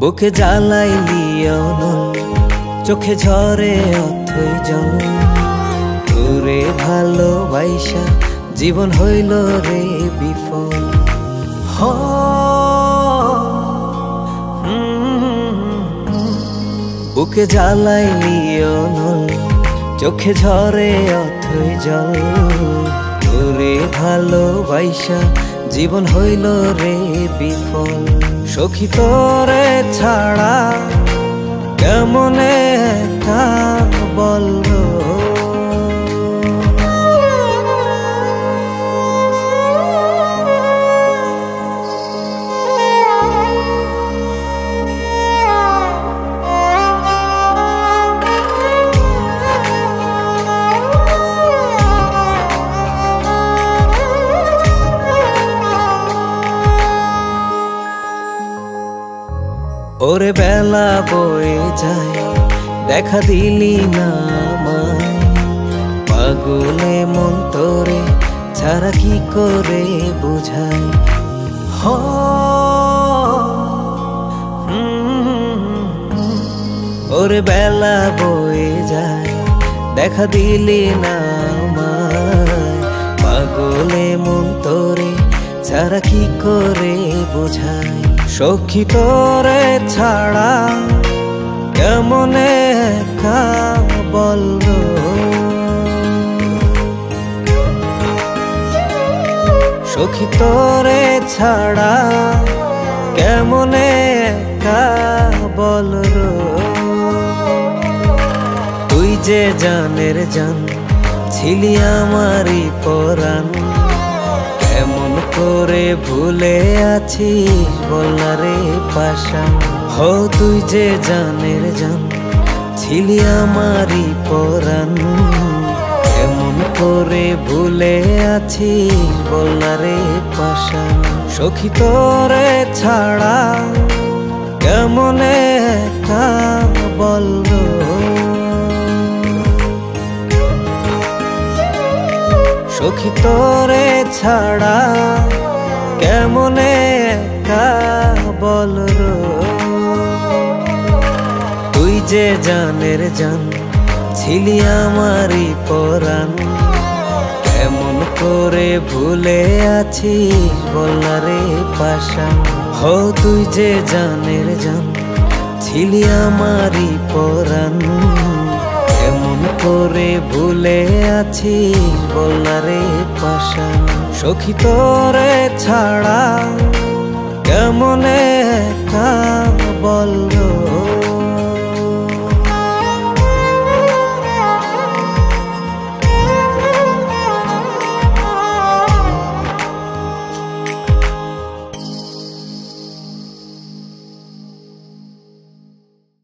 বুকে জ্বালাইলি অনল, চোখে ঝরে অথই জল। তোরে ভালোবাসা জীবন হইল রে বিফল। বুকে জ্বালাইলি অনল, চোখে ঝরে অথই জল। তোরে ভালোবাসা জীবন হইল রে বিফল। সখী তোরে ছাড়া কেমন একা বলবো, ওরে বেলা বয়ে যায় দেখা দিলি না আমায়। পাগলে মন তোরে ছাড়া কি করে বুঝাই। ওরে বেলা বয়ে যায় দেখা দিলি না আমায়। পাগলে মন তোরে ছাড়া কি করে বুঝাই। সখী তোরে ছাড়া কেমন একা বলবো, সখী তোরে ছাড়া কেমন একা বলবো। তুই যে জানের জান ছিলি আমারই পরাণ, এমন করে ভুলে আছিস বলনা রে পাষাণ। হো তুই যে জানের জান ছিলি আমারই পরাণ, এমন করে ভুলে আছিস বলনা রে পাষাণ। সখী তোরে ছাড়া কেমন একা বলবো, সখী তোরে ছাড়া কেমন একা বলরো। তুই যে জানের জান ছিলি আমারই পরাণ, এমন করে ভুলে আছিস বলনা রে পাষাণ। হো তুই যে জানের জান ছিলি আমারই পরাণ, এমন করে ভুলে আছিস বলনা রে পাষাণ। সখী তোরে ছাড়া কেমন একা